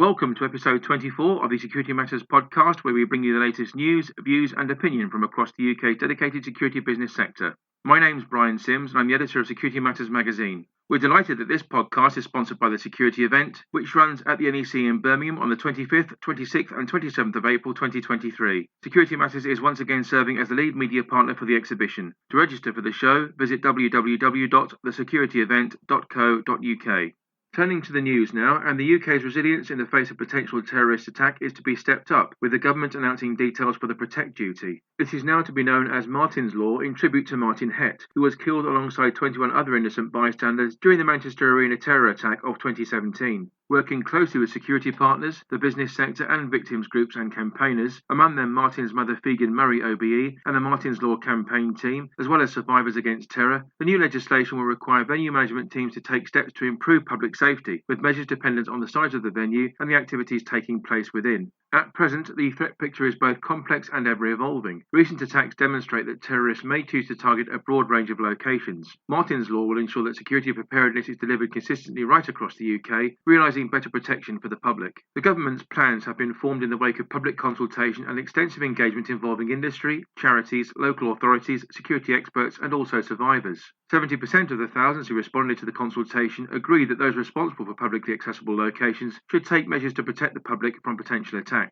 Welcome to episode 24 of the Security Matters podcast, where we bring you the latest news, views, and opinion from across the UK's dedicated security business sector. My name's Brian Sims, and I'm the editor of Security Matters magazine. We're delighted that this podcast is sponsored by the Security Event, which runs at the NEC in Birmingham on the 25th, 26th, and 27th of April 2023. Security Matters is once again serving as the lead media partner for the exhibition. To register for the show, visit www.thesecurityevent.co.uk. Turning to the news now, and the UK's resilience in the face of potential terrorist attack is to be stepped up, with the government announcing details for the Protect duty. This is now to be known as Martyn's Law in tribute to Martyn who was killed alongside 21 other innocent bystanders during the Manchester Arena terror attack of 2017. Working closely with security partners, the business sector and victims groups and campaigners, among them Martyn's mother Fegan Murray OBE and the Martyn's Law campaign team, as well as Survivors Against Terror, the new legislation will require venue management teams to take steps to improve public safety, with measures dependent on the size of the venue and the activities taking place within. At present, the threat picture is both complex and ever-evolving. Recent attacks demonstrate that terrorists may choose to target a broad range of locations. Martyn's Law will ensure that security preparedness is delivered consistently right across the UK, realising better protection for the public. The government's plans have been formed in the wake of public consultation and extensive engagement involving industry, charities, local authorities, security experts and also survivors. 70% of the thousands who responded to the consultation agreed that those responsible for publicly accessible locations should take measures to protect the public from potential attacks.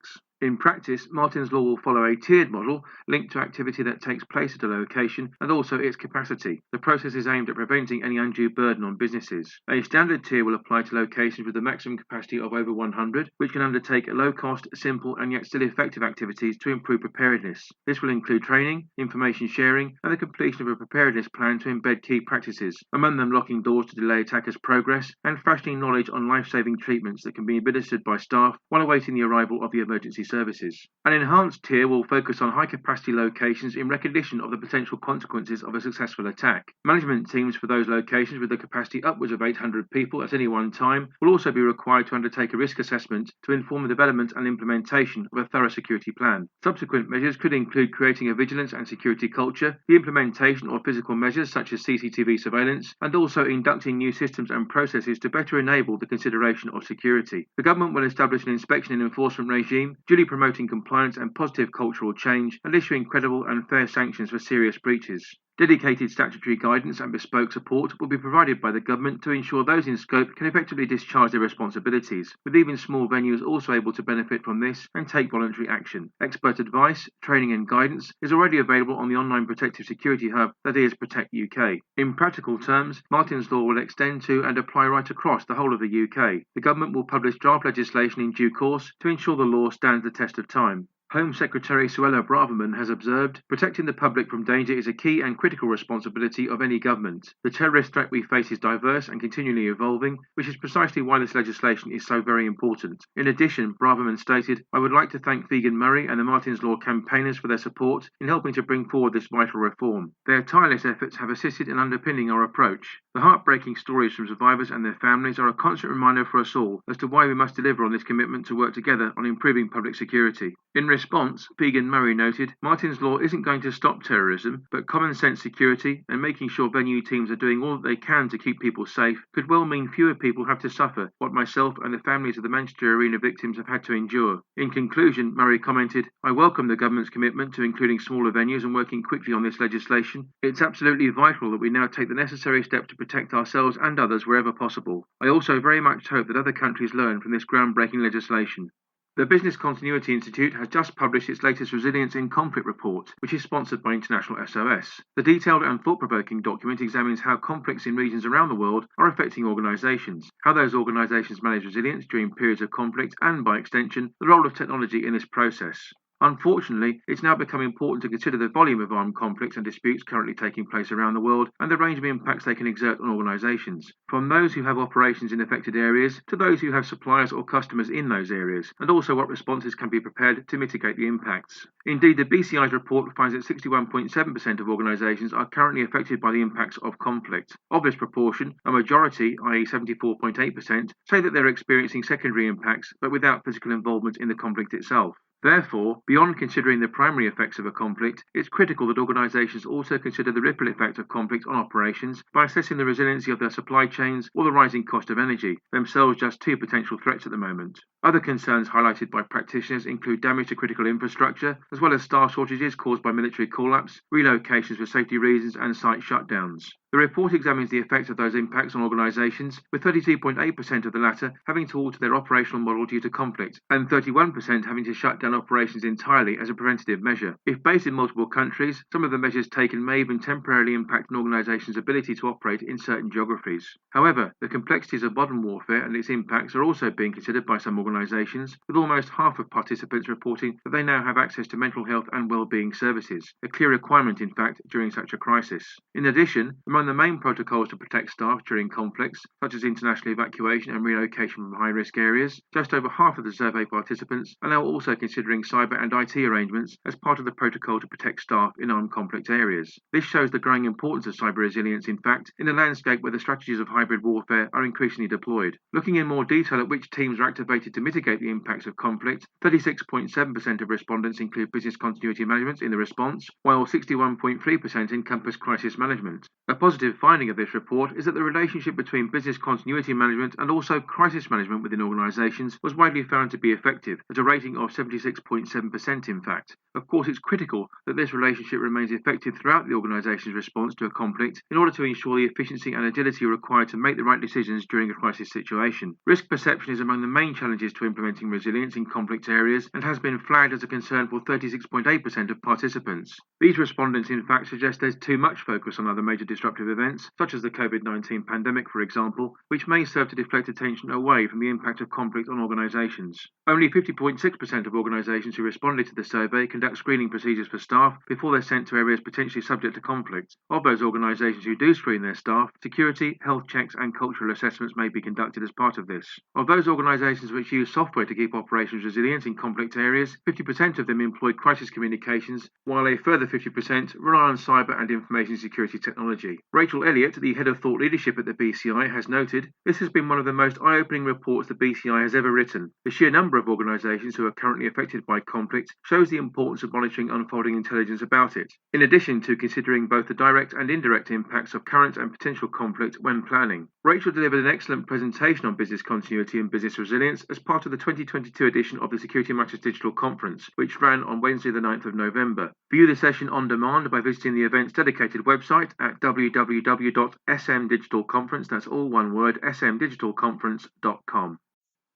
In practice, Martyn's Law will follow a tiered model linked to activity that takes place at a location and also its capacity. The process is aimed at preventing any undue burden on businesses. A standard tier will apply to locations with a maximum capacity of over 100, which can undertake low-cost, simple and yet still effective activities to improve preparedness. This will include training, information sharing and the completion of a preparedness plan to embed key practices, among them locking doors to delay attackers' progress and fashioning knowledge on life-saving treatments that can be administered by staff while awaiting the arrival of the emergency services. An enhanced tier will focus on high-capacity locations in recognition of the potential consequences of a successful attack. Management teams for those locations with a capacity upwards of 800 people at any one time will also be required to undertake a risk assessment to inform the development and implementation of a thorough security plan. Subsequent measures could include creating a vigilance and security culture, the implementation of physical measures such as CCTV surveillance, and also inducting new systems and processes to better enable the consideration of security. The government will establish an inspection and enforcement regime, duly promoting compliance and positive cultural change, and issuing credible and fair sanctions for serious breaches. Dedicated statutory guidance and bespoke support will be provided by the government to ensure those in scope can effectively discharge their responsibilities, with even small venues also able to benefit from this and take voluntary action. Expert advice, training and guidance is already available on the online protective security hub that is Protect UK. In practical terms, Martyn's Law will extend to and apply right across the whole of the UK. The government will publish draft legislation in due course to ensure the law stands the test of time. Home Secretary Suella Braverman has observed, protecting the public from danger is a key and critical responsibility of any government. The terrorist threat we face is diverse and continually evolving, which is precisely why this legislation is so very important. In addition, Braverman stated, "I would like to thank Fegan Murray and the Martyn's Law campaigners for their support in helping to bring forward this vital reform. Their tireless efforts have assisted in underpinning our approach. The heartbreaking stories from survivors and their families are a constant reminder for us all as to why we must deliver on this commitment to work together on improving public security." In response, Fegan Murray noted, "Martyn's Law isn't going to stop terrorism, but common sense security and making sure venue teams are doing all that they can to keep people safe could well mean fewer people have to suffer what myself and the families of the Manchester Arena victims have had to endure." In conclusion, Murray commented, "I welcome the government's commitment to including smaller venues and working quickly on this legislation. It's absolutely vital that we now take the necessary steps to protect ourselves and others wherever possible. I also very much hope that other countries learn from this groundbreaking legislation." The Business Continuity Institute has just published its latest Resilience in Conflict report, which is sponsored by International SOS. The detailed and thought-provoking document examines how conflicts in regions around the world are affecting organisations, how those organisations manage resilience during periods of conflict, and, by extension, the role of technology in this process. Unfortunately, it's now become important to consider the volume of armed conflicts and disputes currently taking place around the world and the range of impacts they can exert on organisations, from those who have operations in affected areas to those who have suppliers or customers in those areas, and also what responses can be prepared to mitigate the impacts. Indeed, the BCI's report finds that 61.7% of organisations are currently affected by the impacts of conflict. Of this proportion, a majority, i.e. 74.8%, say that they're experiencing secondary impacts but without physical involvement in the conflict itself. Therefore, beyond considering the primary effects of a conflict, it's critical that organisations also consider the ripple effect of conflict on operations by assessing the resiliency of their supply chains or the rising cost of energy, themselves just two potential threats at the moment. Other concerns highlighted by practitioners include damage to critical infrastructure, as well as staff shortages caused by military call-ups, relocations for safety reasons, and site shutdowns. The report examines the effects of those impacts on organisations, with 32.8% of the latter having to alter their operational model due to conflict, and 31% having to shut down operations entirely as a preventative measure. If based in multiple countries, some of the measures taken may even temporarily impact an organisation's ability to operate in certain geographies. However, the complexities of modern warfare and its impacts are also being considered by some organisations, with almost half of participants reporting that they now have access to mental health and well-being services, a clear requirement in fact during such a crisis. In addition, among the main protocols to protect staff during conflicts, such as international evacuation and relocation from high-risk areas, just over half of the survey participants are now also considering cyber and IT arrangements as part of the protocol to protect staff in armed conflict areas. This shows the growing importance of cyber resilience, in fact, in a landscape where the strategies of hybrid warfare are increasingly deployed. Looking in more detail at which teams are activated to mitigate the impacts of conflict, 36.7% of respondents include business continuity management in the response, while 61.3% encompass crisis management. A positive finding of this report is that the relationship between business continuity management and also crisis management within organisations was widely found to be effective, at a rating of 76.7% in fact. Of course, it's critical that this relationship remains effective throughout the organisation's response to a conflict in order to ensure the efficiency and agility required to make the right decisions during a crisis situation. Risk perception is among the main challenges to implementing resilience in conflict areas and has been flagged as a concern for 36.8% of participants. These respondents in fact suggest there's too much focus on other major disruptive events, such as the COVID-19 pandemic for example, which may serve to deflect attention away from the impact of conflict on organisations. Only 50.6% of organisations who responded to the survey conduct screening procedures for staff before they're sent to areas potentially subject to conflict. Of those organisations who do screen their staff, security, health checks and cultural assessments may be conducted as part of this. Of those organisations which use software to keep operations resilient in conflict areas, 50% of them employ crisis communications, while a further 50% rely on cyber and information security technology. Rachel Elliott, the head of thought leadership at the BCI, has noted, "This has been one of the most eye-opening reports the BCI has ever written. The sheer number of organisations who are currently affected by conflict shows the importance of monitoring unfolding intelligence about it, in addition to considering both the direct and indirect impacts of current and potential conflict when planning." Rachel delivered an excellent presentation on business continuity and business resilience as part of the 2022 edition of the Security Matters Digital Conference, which ran on Wednesday the 9th of November. View the session on demand by visiting the event's dedicated website at www.smdigitalconference, that's all one word, smdigitalconference.com.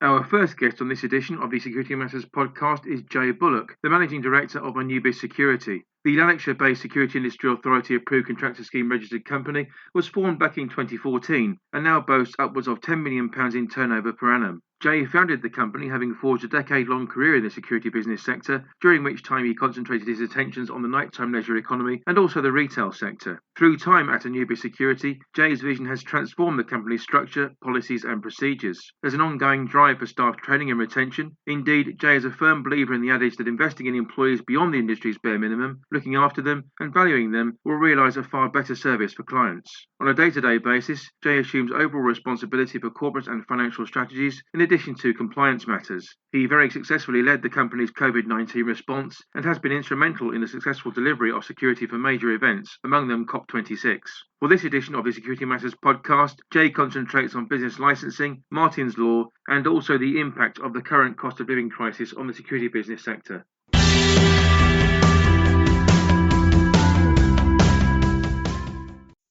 Our first guest on this edition of the Security Matters podcast is Jay Bullock, the Managing Director of Anubis Security. The Lanarkshire-based Security Industry Authority approved Contractor scheme registered company was formed back in 2014 and now boasts upwards of £10 million in turnover per annum. Jay founded the company having forged a decade-long career in the security business sector, during which time he concentrated his attentions on the nighttime leisure economy and also the retail sector. Through time at Anubis Security, Jay's vision has transformed the company's structure, policies and procedures. There's an ongoing drive for staff training and retention. Indeed, Jay is a firm believer in the adage that investing in employees beyond the industry's bare minimum, looking after them and valuing them, will realise a far better service for clients. On a day-to-day basis, Jay assumes overall responsibility for corporate and financial strategies, in addition to compliance matters. He very successfully led the company's COVID-19 response and has been instrumental in the successful delivery of security for major events, among them COP26. For this edition of the Security Matters podcast, Jay concentrates on business licensing, Martyn's Law, and also the impact of the current cost of living crisis on the security business sector.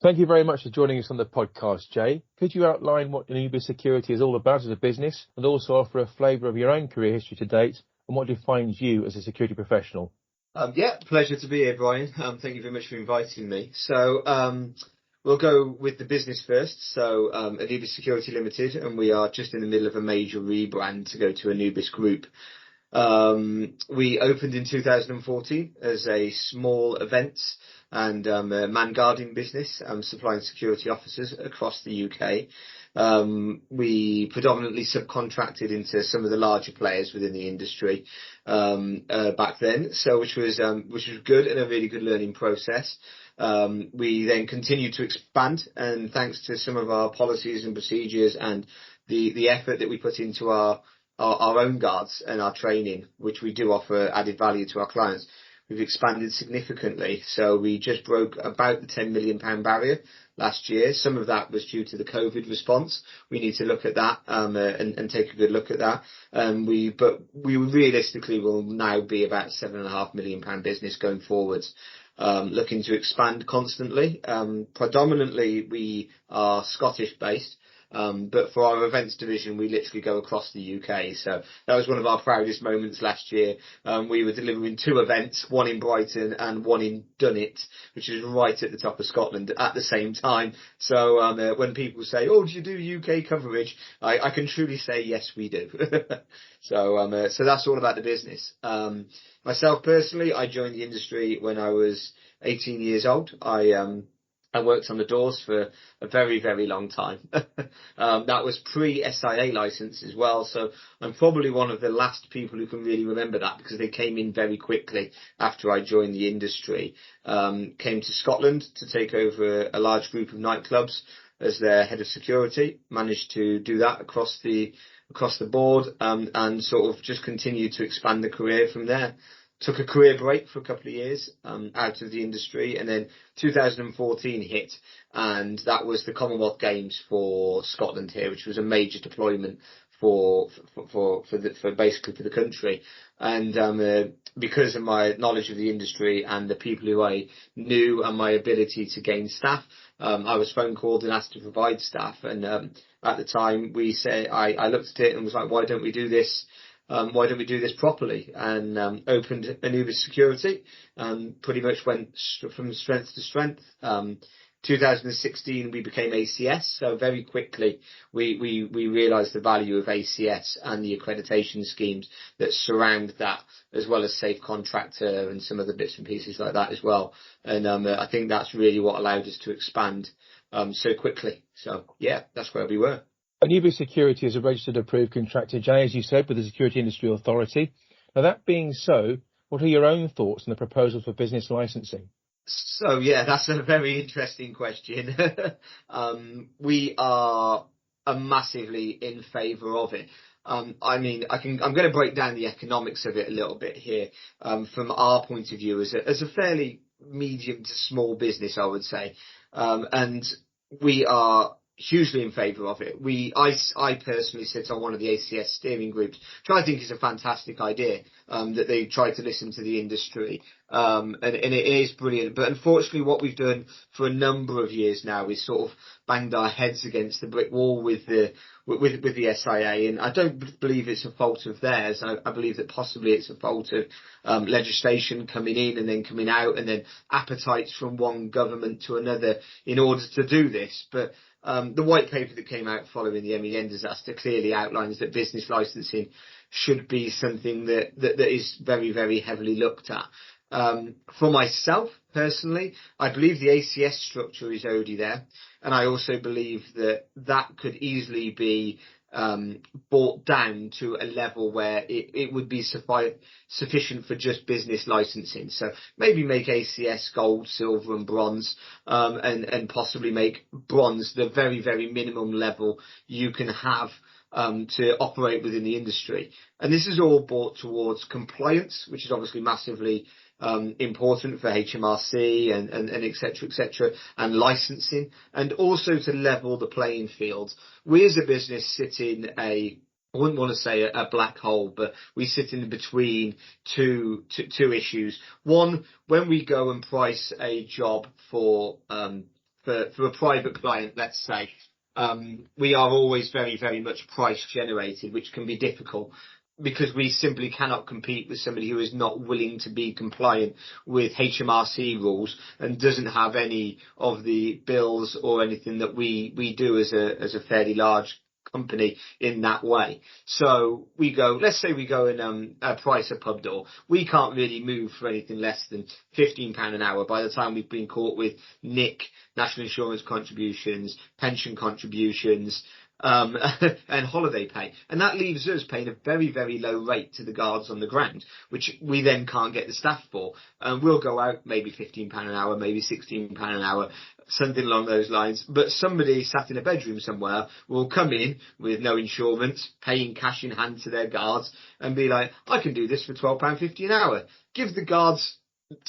Thank you very much for joining us on the podcast, Jay. Could you outline what Anubis Security is all about as a business and also offer a flavour of your own career history to date and what defines you as a security professional? Pleasure to be here, Brian. Thank you very much for inviting me. So we'll go with the business first. So Anubis Security Limited, and we are just in the middle of a major rebrand to go to Anubis Group. We opened in 2014 as a small events and man guarding business, supplying security officers across the UK. We predominantly subcontracted into some of the larger players within the industry back then, so which was good and a really good learning process. We then continued to expand, and thanks to some of our policies and procedures and the effort that we put into our own guards and our training, which we do offer added value to our clients, we've expanded significantly. So we just broke about the £10 million barrier last year. Some of that was due to the COVID response. We need to look at that and take a good look at that. But we realistically will now be about £7.5 million business going forwards. Looking to expand constantly. Predominantly we are Scottish based. But for our events division, we literally go across the UK. So that was one of our proudest moments last year. We were delivering 2 events, one in Brighton and one in Dunnet, which is right at the top of Scotland at the same time. So when people say, "Oh, do you do UK coverage?" I can truly say, yes, we do. So that's all about the business. Myself personally, I joined the industry when I was 18 years old. I worked on the doors for a very, very long time. That was pre-SIA license as well. So I'm probably one of the last people who can really remember that, because they came in very quickly after I joined the industry. Came to Scotland to take over a large group of nightclubs as their head of security. Managed to do that across the board, and sort of just continued to expand the career from there. Took a career break for a couple of years out of the industry, and then 2014 hit, and that was the Commonwealth Games for Scotland here, which was a major deployment for basically for the country. And because of my knowledge of the industry and the people who I knew and my ability to gain staff, I was phone called and asked to provide staff. And at the time, I looked at it and was like, why don't we do this? Why don't we do this properly? And opened Anubis Security, and pretty much went from strength to strength. 2016 we became ACS, so very quickly we realised the value of ACS and the accreditation schemes that surround that, as well as Safe Contractor and some other bits and pieces like that as well. And I think that's really what allowed us to expand so quickly. So yeah, that's where we were. Anubis Security is a registered approved contractor, Jay, as you said, with the Security Industry Authority. Now, that being so, what are your own thoughts on the proposal for business licensing? So, yeah, that's a very interesting question. We are massively in favour of it. I'm going to break down the economics of it a little bit here, from our point of view as a fairly medium to small business, I would say. And we are hugely in favour of it. I personally sit on one of the ACS steering groups, which I think is a fantastic idea, that they try to listen to the industry. And it is brilliant. But unfortunately, what we've done for a number of years now is sort of banged our heads against the brick wall with the SIA. And I don't believe it's a fault of theirs. I believe that possibly it's a fault of legislation coming in and then coming out, and then appetites from one government to another in order to do this. But the white paper that came out following the MEN disaster clearly outlines that business licensing should be something that is very, very heavily looked at. For myself, personally, I believe the ACS structure is already there. And I also believe that could easily be brought down to a level where it would be sufficient for just business licensing. So maybe make ACS gold, silver and bronze, and possibly make bronze the very, very minimum level you can have to operate within the industry. And this is all brought towards compliance, which is obviously massively important for HMRC and et cetera, and licensing, and also to level the playing field. We as a business sit in I wouldn't want to say a black hole, but we sit in between two issues. One, when we go and price a job for a private client, let's say, we are always very, very much price generated, which can be difficult, because we simply cannot compete with somebody who is not willing to be compliant with HMRC rules and doesn't have any of the bills or anything that we do as a fairly large company in that way. So let's say we go and price a pub door. We can't really move for anything less than £15 an hour by the time we've been caught with NIC, national insurance contributions, pension contributions, and holiday pay. And that leaves us paying a very, very low rate to the guards on the ground, which we then can't get the staff for. And we'll go out maybe £15 an hour, maybe £16 an hour, something along those lines. But somebody sat in a bedroom somewhere will come in with no insurance, paying cash in hand to their guards, and be like, I can do this for £12.50 an hour. Give the guards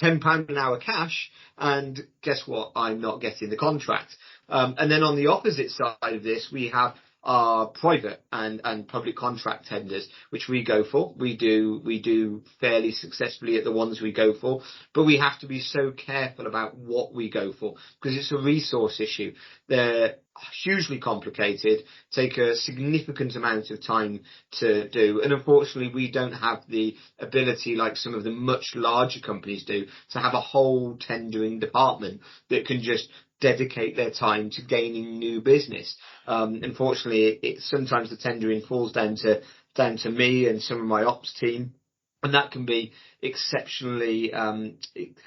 £10 an hour cash, and guess what? I'm not getting the contract. And then on the opposite side of this, we have our private and public contract tenders, which we go for. We do fairly successfully at the ones we go for, but we have to be so careful about what we go for because it's a resource issue. They're hugely complicated, take a significant amount of time to do, and unfortunately we don't have the ability like some of the much larger companies do to have a whole tendering department that can just dedicate their time to gaining new business. Unfortunately, sometimes the tendering falls down to me and some of my ops team, and that can be exceptionally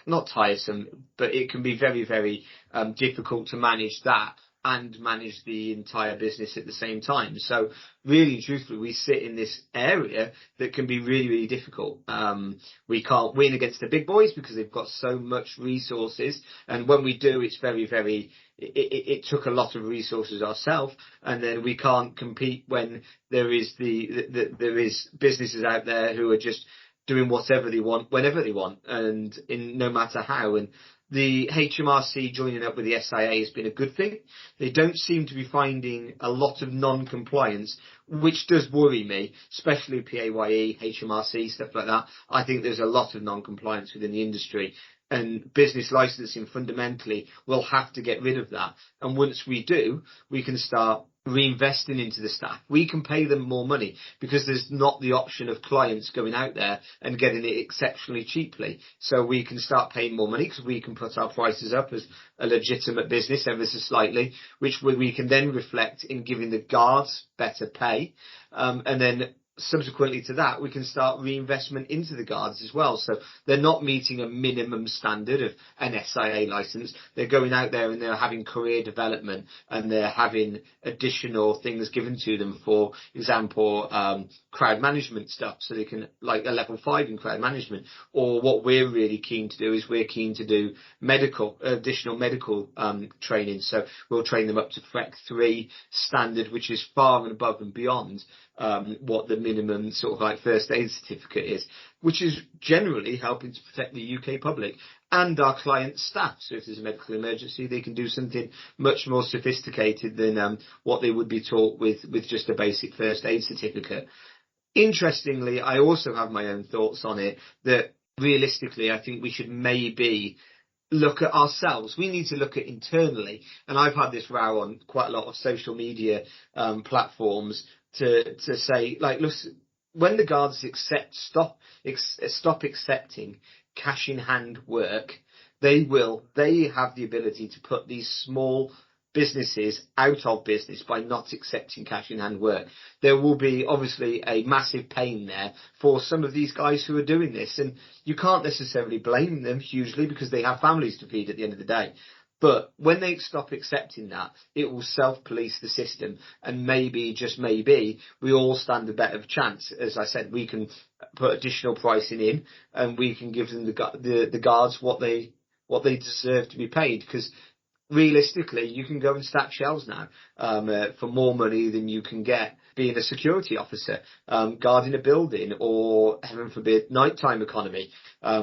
not tiresome, but it can be very, very difficult to manage that and manage the entire business at the same time. So really, truthfully, we sit in this area that can be really, really difficult. We can't win against the big boys because they've got so much resources. And when we do, it's very, very, it took a lot of resources ourselves. And then we can't compete when there is there is businesses out there who are just doing whatever they want, whenever they want, and in no matter how. And the HMRC joining up with the SIA has been a good thing. They don't seem to be finding a lot of non-compliance, which does worry me, especially PAYE, HMRC, stuff like that. I think there's a lot of non-compliance within the industry, and business licensing fundamentally will have to get rid of that. And once we do, we can start reinvesting into the staff. We can pay them more money because there's not the option of clients going out there and getting it exceptionally cheaply. So we can start paying more money because we can put our prices up as a legitimate business ever so slightly, which we can then reflect in giving the guards better pay. And then subsequently to that, we can start reinvestment into the guards as well. So they're not meeting a minimum standard of an SIA license. They're going out there and they're having career development and they're having additional things given to them, for example, crowd management stuff. So they can, like a level 5 in crowd management. Or what we're really keen to do is we're keen to do additional medical training. So we'll train them up to FREC 3 standard, which is far and above and beyond what the minimum sort of like first aid certificate is, which is generally helping to protect the UK public and our client staff. So if there's a medical emergency, they can do something much more sophisticated than what they would be taught with just a basic first aid certificate. Interestingly, I also have my own thoughts on it, that realistically, I think we should maybe look at ourselves. We need to look at internally. And I've had this row on quite a lot of social media platforms to say, like, look, when the guards stop accepting cash in hand work, they have the ability to put these small businesses out of business by not accepting cash in hand work. There will be obviously a massive pain there for some of these guys who are doing this, and you can't necessarily blame them hugely because they have families to feed at the end of the day. But when they stop accepting that, it will self-police the system, and maybe, just maybe, we all stand a better chance. As I said, we can put additional pricing in, and we can give them the guards what they deserve to be paid. Because realistically, you can go and stack shelves now for more money than you can get being a security officer, guarding a building, or, heaven forbid, nighttime economy,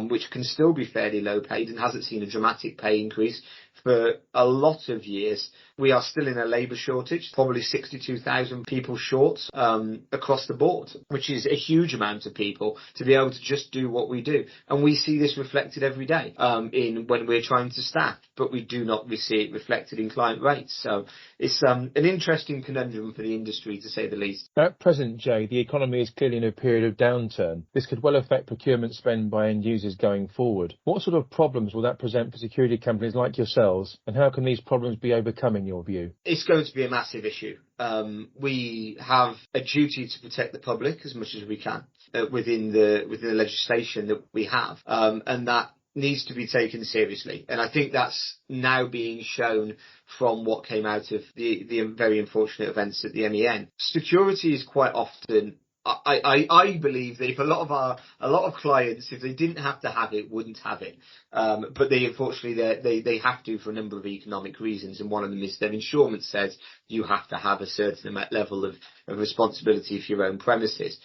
which can still be fairly low paid and hasn't seen a dramatic pay increase for a lot of years. We are still in a labour shortage, probably 62,000 people short across the board, which is a huge amount of people to be able to just do what we do. And we see this reflected every day in when we're trying to staff, but we do not see it reflected in client rates. So it's an interesting conundrum for the industry, to say the least. At present, Jay, the economy is clearly in a period of downturn. This could well affect procurement spend by end users going forward. What sort of problems will that present for security companies like yourselves, and how can these problems be overcome in your view? It's going to be a massive issue. We have a duty to protect the public as much as we can within the legislation that we have, and that needs to be taken seriously. And I think that's now being shown from what came out of the very unfortunate events at the MEN. Security is quite often I believe that if a lot of clients, if they didn't have to have it, wouldn't have it. But they unfortunately they have to for a number of economic reasons, and one of them is their insurance says you have to have a certain level of responsibility for your own premises.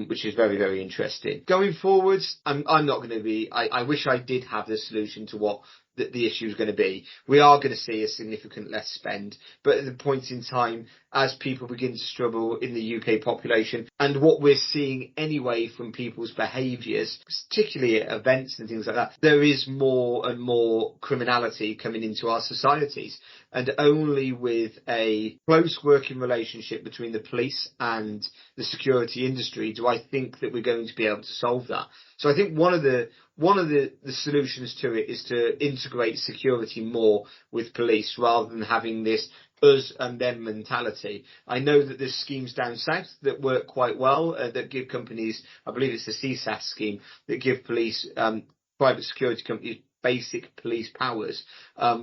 Which is very, very interesting. Going forwards, I'm not going to be. I wish I did have the solution to what the issue is going to be. We are going to see a significant less spend, but at the point in time, as people begin to struggle in the UK population, and what we're seeing anyway from people's behaviours, particularly at events and things like that, there is more and more criminality coming into our societies. And only with a close working relationship between the police and the security industry do I think that we're going to be able to solve that. So I think one of the solutions to it is to integrate security more with police rather than having this us and them mentality. I know that there's schemes down south that work quite well, that give companies, I believe it's the CSAS scheme, that give police, private security companies, basic police powers.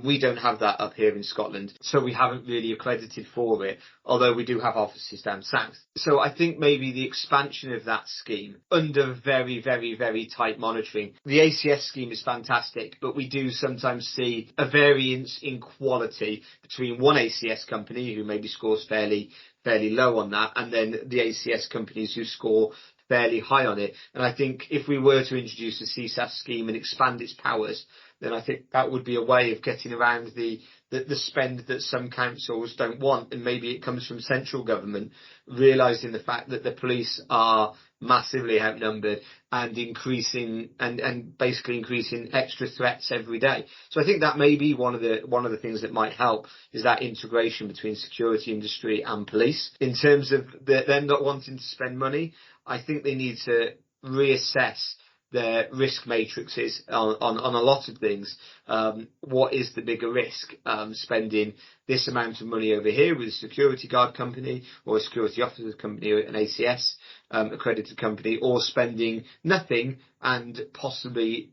We don't have that up here in Scotland, so we haven't really accredited for it, although we do have offices down south. So I think maybe the expansion of that scheme under very, very, very tight monitoring. The ACS scheme is fantastic, but we do sometimes see a variance in quality between one ACS company who maybe scores fairly low on that, and then the ACS companies who score fairly high on it. And I think if we were to introduce a CSAS scheme and expand its powers, then I think that would be a way of getting around the spend that some councils don't want. And maybe it comes from central government realising the fact that the police are massively outnumbered and basically increasing extra threats every day. So I think that may be one of the things that might help, is that integration between security industry and police. In terms of them not wanting to spend money, I think they need to reassess their risk matrices on a lot of things. What is the bigger risk? Spending this amount of money over here with a security guard company or a security officer company or an ACS accredited company, or spending nothing and possibly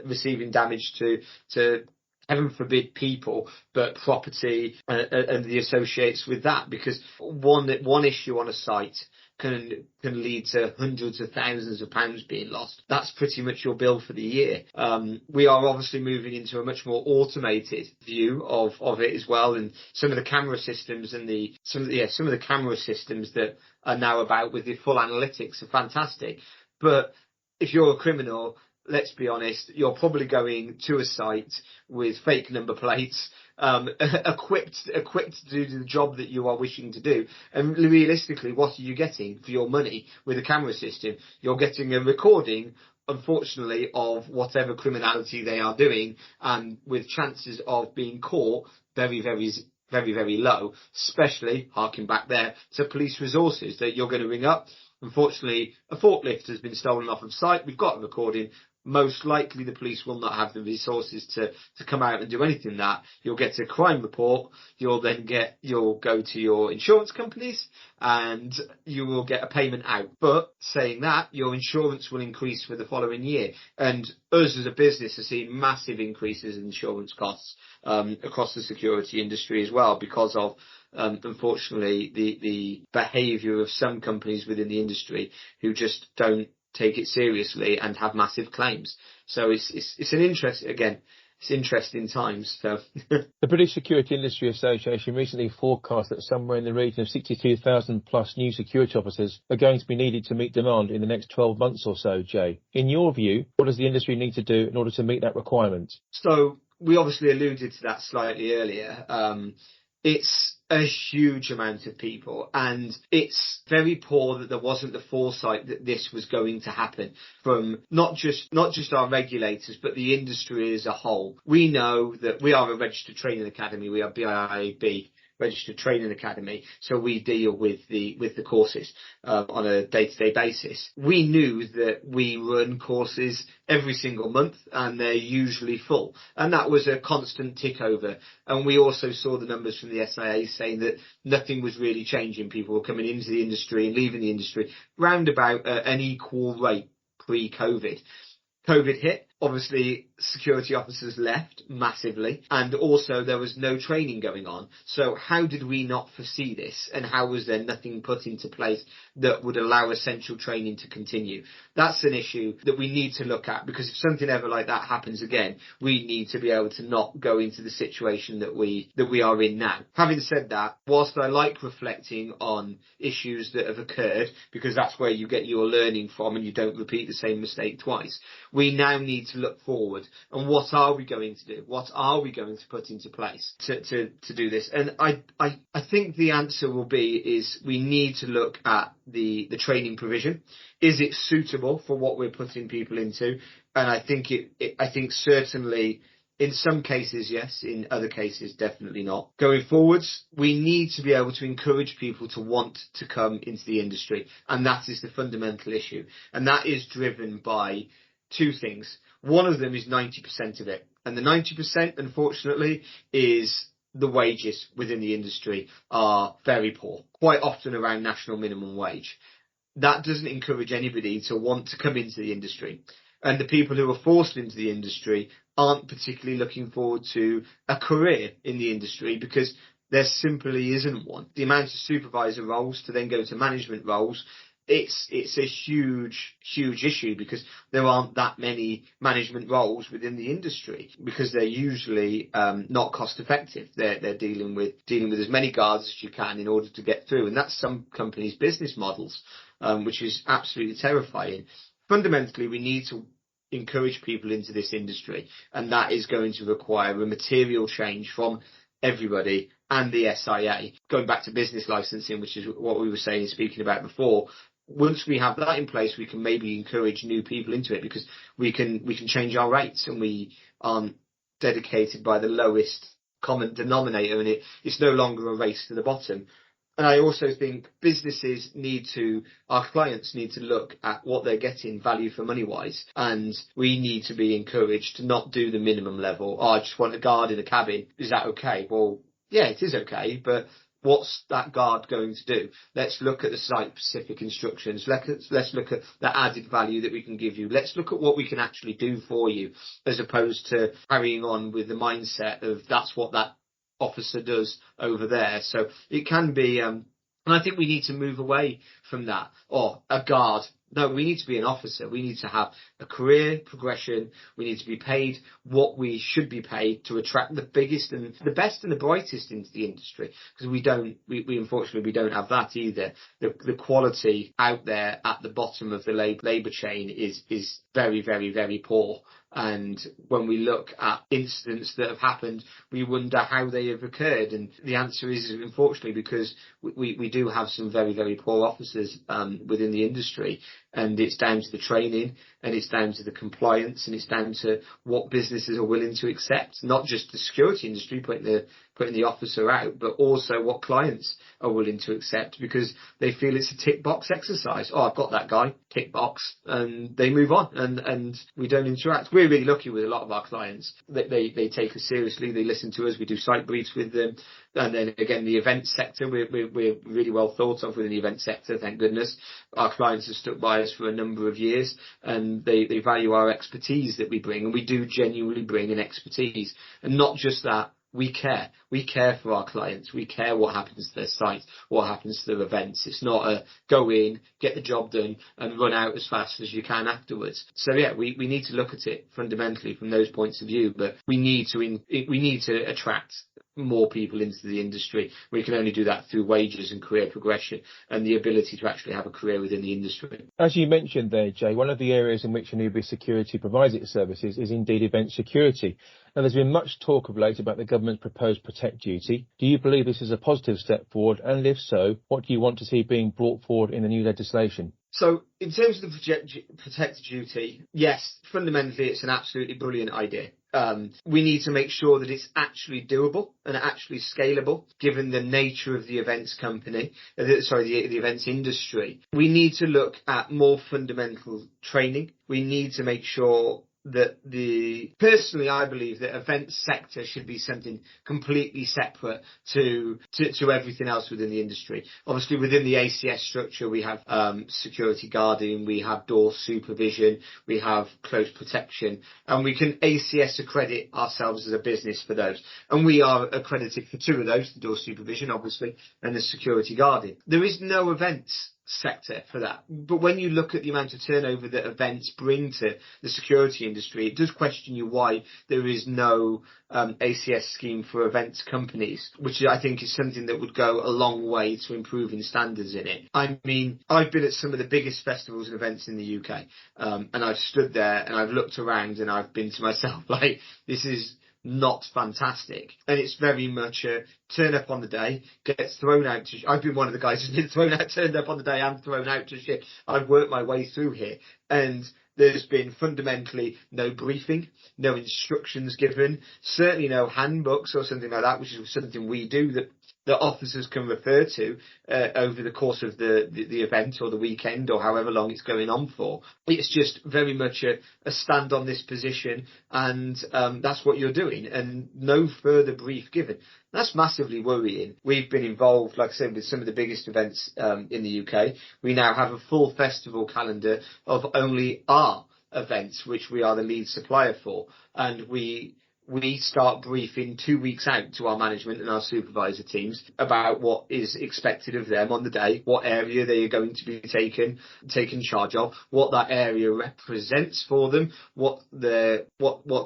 receiving damage to heaven forbid people, but property and the associates with that. Because one issue on a site can lead to hundreds of thousands of pounds being lost. That's pretty much your bill for the year. We are obviously moving into a much more automated view of it as well, and some of the camera systems and some of the camera systems that are now about with the full analytics are fantastic. But if you're a criminal, let's be honest, you're probably going to a site with fake number plates, equipped to do the job that you are wishing to do. And realistically, what are you getting for your money with a camera system? You're getting a recording, unfortunately, of whatever criminality they are doing, and with chances of being caught very, very, very, very low, especially, harking back there, to police resources that you're going to ring up. Unfortunately, a forklift has been stolen off of site. We've got a recording. Most likely the police will not have the resources to come out and do anything that. You'll get a crime report, you'll go to your insurance companies and you will get a payment out. But saying that, your insurance will increase for the following year. And us as a business are seeing massive increases in insurance costs across the security industry as well, because of unfortunately the behaviour of some companies within the industry who just don't take it seriously and have massive claims. So it's an interest, again, it's interesting times. So the British Security Industry Association recently forecast that somewhere in the region of 62,000 plus new security officers are going to be needed to meet demand in the next 12 months or so, Jay. In your view, what does the industry need to do in order to meet that requirement? So we obviously alluded to that slightly earlier. It's a huge amount of people, and it's very poor that there wasn't the foresight that this was going to happen from not just our regulators, but the industry as a whole. We know that we are a registered training academy. We are BIIB registered training academy, so we deal with the courses on a day-to-day basis. We knew that we run courses every single month and they're usually full, and that was a constant tick over. And we also saw the numbers from the SIA saying that nothing was really changing. People were coming into the industry and leaving the industry round about an equal rate pre-COVID. COVID hit, Obviously, security officers left massively, and also there was no training going on. So how did we not foresee this, and how was there nothing put into place that would allow essential training to continue? That's an issue that we need to look at, because if something ever like that happens again, we need to be able to not go into the situation that we are in now. Having said that, whilst I like reflecting on issues that have occurred, because that's where you get your learning from and you don't repeat the same mistake twice, we now need to look forward. And what are we going to do? What are we going to put into place to do this? And I think the answer will be is we need to look at the training provision. Is it suitable for what we're putting people into? And I think I think certainly in some cases, yes. In other cases, definitely not. Going forwards, we need to be able to encourage people to want to come into the industry. And that is the fundamental issue. And that is driven by two things. One of them is 90% of it. And the 90%, unfortunately, is the wages within the industry are very poor, quite often around national minimum wage. That doesn't encourage anybody to want to come into the industry. And the people who are forced into the industry aren't particularly looking forward to a career in the industry, because there simply isn't one. The amount of supervisor roles to then go to management roles, it's a huge issue, because there aren't that many management roles within the industry, because they're usually not cost effective. They're dealing with as many guards as you can in order to get through, and that's some companies' business models, which is absolutely terrifying. Fundamentally, we need to encourage people into this industry, and that is going to require a material change from everybody and the SIA. Going back to business licensing, which is what we were speaking about before, once we have that in place, we can maybe encourage new people into it, because we can change our rates, and we aren't dedicated by the lowest common denominator, and it's no longer a race to the bottom. And I also think our clients need to look at what they're getting value for money wise. And we need to be encouraged to not do the minimum level. Oh, I just want a guard in a cabin. Is that okay? Well, yeah, it is okay. But what's that guard going to do? Let's look at the site specific instructions. Let's look at the added value that we can give you. Let's look at what we can actually do for you, as opposed to carrying on with the mindset of that's what that officer does over there. So it can be, and I think we need to move away from that. Or a guard. No, we need to be an officer. We need to have a career progression. We need to be paid what we should be paid to attract the biggest and the best and the brightest into the industry. Because we unfortunately don't have that either. The quality out there at the bottom of the labour chain is very, very, very poor. And when we look at incidents that have happened, we wonder how they have occurred. And the answer is, unfortunately, because we do have some very, very poor officers within the industry. And it's down to the training, and it's down to the compliance, and it's down to what businesses are willing to accept. Not just the security industry putting the officer out, but also what clients are willing to accept, because they feel it's a tick box exercise. Oh, I've got that guy, tick box, and they move on, and we don't interact. We're really lucky with a lot of our clients. They take us seriously. They listen to us. We do site briefs with them. And then again, the event sector, we're really well thought of within the event sector, thank goodness. Our clients have stuck by us for a number of years, and they value our expertise that we bring, and we do genuinely bring an expertise. And not just that, we care. We care for our clients. We care what happens to their site, what happens to their events. It's not a go in, get the job done, and run out as fast as you can afterwards. So yeah, we need to look at it fundamentally from those points of view, but we need to attract more people into the industry. We can only do that through wages and career progression and the ability to actually have a career within the industry. As you mentioned there, Jay, one of the areas in which Anubis Security provides its services is indeed event security. Now, there's been much talk of late about the government's proposed Protect duty. Do you believe this is a positive step forward? And if so, what do you want to see being brought forward in the new legislation? So in terms of the Protect duty, yes, fundamentally it's an absolutely brilliant idea. We need to make sure that it's actually doable and actually scalable, given the nature of the events company, the events industry. We need to look at more fundamental training. We need to make sure personally, I believe that events sector should be something completely separate to everything else within the industry. Obviously, within the ACS structure, we have security guarding, we have door supervision, we have close protection, and we can ACS accredit ourselves as a business for those. And we are accredited for two of those, the door supervision, obviously, and the security guarding. There is no events sector for that. But when you look at the amount of turnover that events bring to the security industry, it does question you why there is no ACS scheme for events companies, which I think is something that would go a long way to improving standards in it. I mean, I've been at some of the biggest festivals and events in the UK, and I've stood there and I've looked around and I've been to myself like, this is not fantastic. And it's very much a turn up on the day, gets thrown out to... I've been one of the guys who's been turned up on the day and thrown out to shit. I've worked my way through here, and there's been fundamentally no briefing, no instructions given, certainly no handbooks or something like that, which is something we do that officers can refer to over the course of the event or the weekend or however long it's going on for. It's just very much a stand on this position, and that's what you're doing, and no further brief given. That's massively worrying. We've been involved, like I said, with some of the biggest events in the UK. We now have a full festival calendar of only our events, which we are the lead supplier for, and we start briefing 2 weeks out to our management and our supervisor teams about what is expected of them on the day, what area they are going to be taking charge of, what that area represents for them, what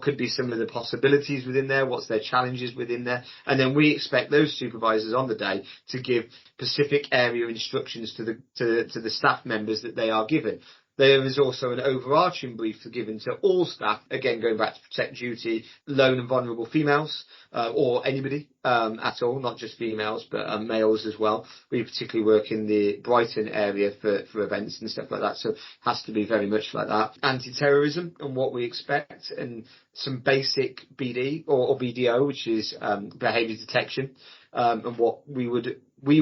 could be some of the possibilities within there, what's their challenges within there, and then we expect those supervisors on the day to give specific area instructions to the staff members that they are given. There is also an overarching brief given to all staff, again going back to protect duty, lone and vulnerable females, or anybody at all, not just females, but males as well. We particularly work in the Brighton area for events and stuff like that, so it has to be very much like that. Anti-terrorism and what we expect, and some basic BD or BDO, which is behaviour detection, and what we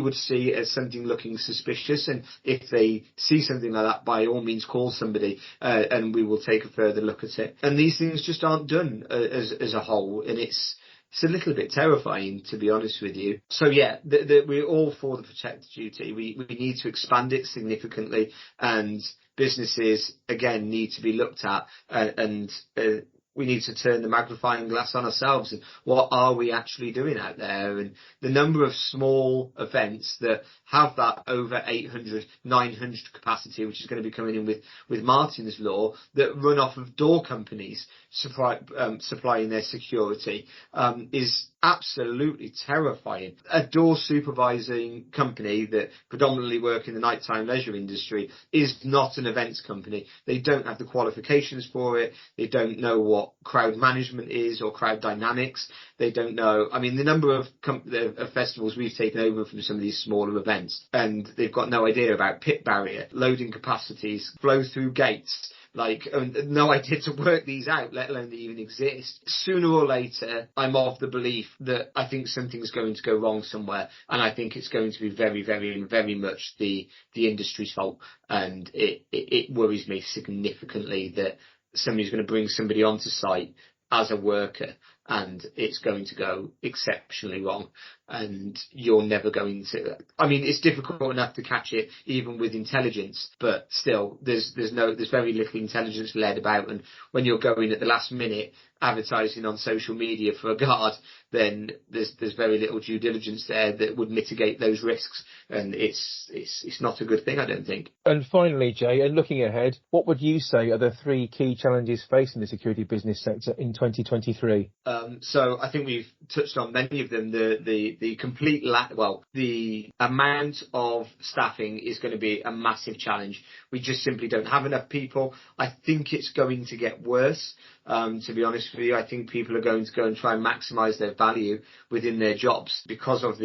would see as something looking suspicious, and if they see something like that, by all means call somebody, and we will take a further look at it. And these things just aren't done as a whole, and it's a little bit terrifying, to be honest with you. So yeah, we're all for the protect duty. We need to expand it significantly, and businesses again need to be looked at, and we need to turn the magnifying glass on ourselves and what are we actually doing out there. And the number of small events that have that over 800, 900 capacity, which is going to be coming in with Martyn's law, that run off of door companies supplying their security, is absolutely terrifying. A door supervising company that predominantly work in the nighttime leisure industry is not an events company. They don't have the qualifications for it. They don't know what crowd management is or crowd dynamics. They don't know. I mean, the number of festivals we've taken over from some of these smaller events, and they've got no idea about pit barrier, loading capacities, flow through gates, no idea to work these out, let alone they even exist. Sooner or later, I'm of the belief that I think something's going to go wrong somewhere, and I think it's going to be very, very, very much the industry's fault. And it worries me significantly that somebody's going to bring somebody onto site as a worker, and it's going to go exceptionally wrong, and you're never going to... I mean, it's difficult enough to catch it even with intelligence, but still, there's very little intelligence led about, and when you're going at the last minute advertising on social media for a guard, then there's very little due diligence there that would mitigate those risks, and it's not a good thing, I don't think. And finally, Jay, and looking ahead, what would you say are the three key challenges facing the security business sector in 2023? So I think we've touched on many of them. The complete the amount of staffing is going to be a massive challenge. We just simply don't have enough people. I think it's going to get worse. To be honest with you, I think people are going to go and try and maximise their value within their jobs because of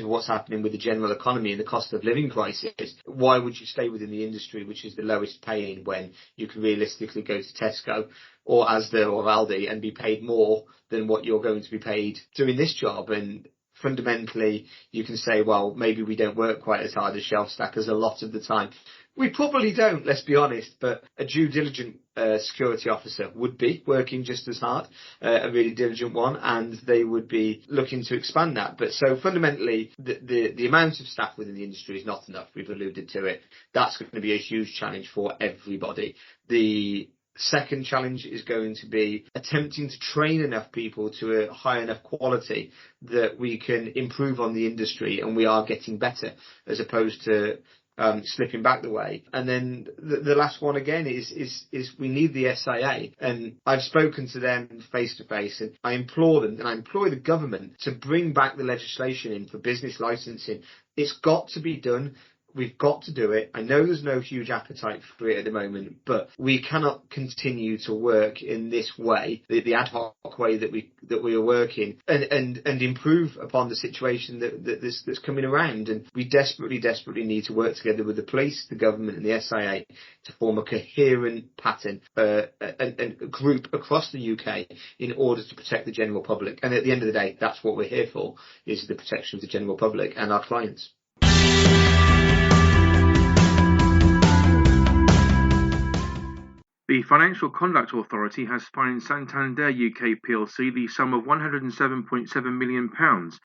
what's happening with the general economy and the cost of living crisis. Why would you stay within the industry, which is the lowest paying, when you can realistically go to Tesco or Asda or Aldi and be paid more than what you're going to be paid doing this job? And fundamentally you can say, well, maybe we don't work quite as hard as shelf stackers a lot of the time. We probably don't, let's be honest, but a due diligent security officer would be working just as hard, a really diligent one, and they would be looking to expand that. But so fundamentally, the amount of staff within the industry is not enough. We've alluded to it. That's going to be a huge challenge for everybody. The second challenge is going to be attempting to train enough people to a high enough quality that we can improve on the industry, and we are getting better as opposed to slipping back the way. And then the last one again is we need the SIA, and I've spoken to them face to face, and I implore them and I employ the government to bring back the legislation in for business licensing. It's got to be done. We've got to do it. I know there's no huge appetite for it at the moment, but we cannot continue to work in this way, the ad hoc way that we are working, and improve upon the situation that's coming around. And we desperately need to work together with the police, the government, and the SIA to form a coherent pattern and a group across the UK in order to protect the general public. And at the end of the day, that's what we're here for: is the protection of the general public and our clients. The Financial Conduct Authority has fined Santander UK plc the sum of £107.7 million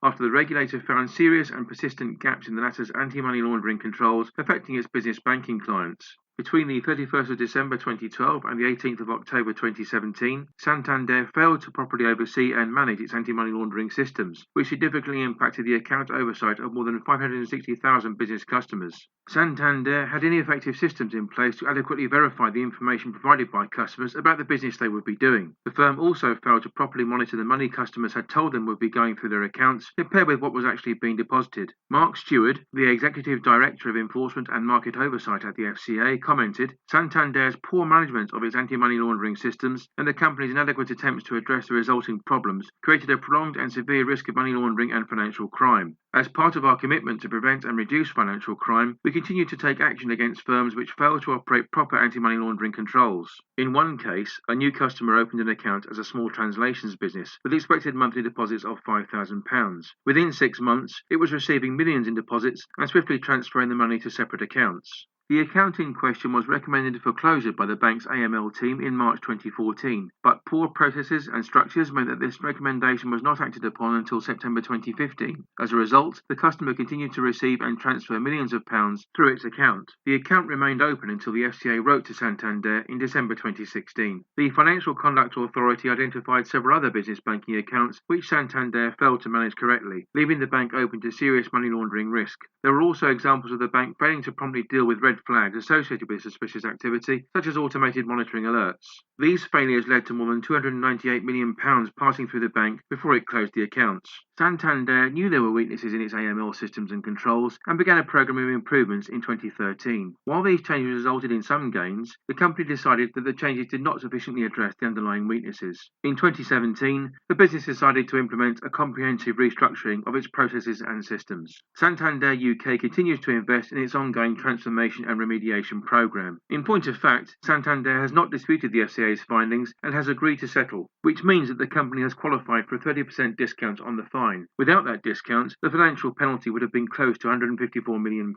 after the regulator found serious and persistent gaps in the latter's anti-money laundering controls affecting its business banking clients. Between the 31st of December 2012 and the 18th of October 2017, Santander failed to properly oversee and manage its anti-money laundering systems, which significantly impacted the account oversight of more than 560,000 business customers. Santander had ineffective systems in place to adequately verify the information provided by customers about the business they would be doing. The firm also failed to properly monitor the money customers had told them would be going through their accounts, compared with what was actually being deposited. Mark Stewart, the Executive Director of Enforcement and Market Oversight at the FCA, commented, "Santander's poor management of its anti-money laundering systems and the company's inadequate attempts to address the resulting problems created a prolonged and severe risk of money laundering and financial crime. As part of our commitment to prevent and reduce financial crime, we continue to take action against firms which fail to operate proper anti-money laundering controls. In one case, a new customer opened an account as a small translations business with expected monthly deposits of £5,000. Within 6 months, it was receiving millions in deposits and swiftly transferring the money to separate accounts. The account in question was recommended for closure by the bank's AML team in March 2014, but poor processes and structures meant that this recommendation was not acted upon until September 2015. As a result, the customer continued to receive and transfer millions of pounds through its account. The account remained open until the FCA wrote to Santander in December 2016. The Financial Conduct Authority identified several other business banking accounts which Santander failed to manage correctly, leaving the bank open to serious money laundering risk. There were also examples of the bank failing to promptly deal with red flags associated with suspicious activity, such as automated monitoring alerts. These failures led to more than £298 million passing through the bank before it closed the accounts. Santander knew there were weaknesses in its AML systems and controls and began a program of improvements in 2013. While these changes resulted in some gains, the company decided that the changes did not sufficiently address the underlying weaknesses. In 2017, the business decided to implement a comprehensive restructuring of its processes and systems. Santander UK continues to invest in its ongoing transformation and remediation program. In point of fact, Santander has not disputed the FCA's findings and has agreed to settle, which means that the company has qualified for a 30% discount on the fine. Without that discount, the financial penalty would have been close to £154 million.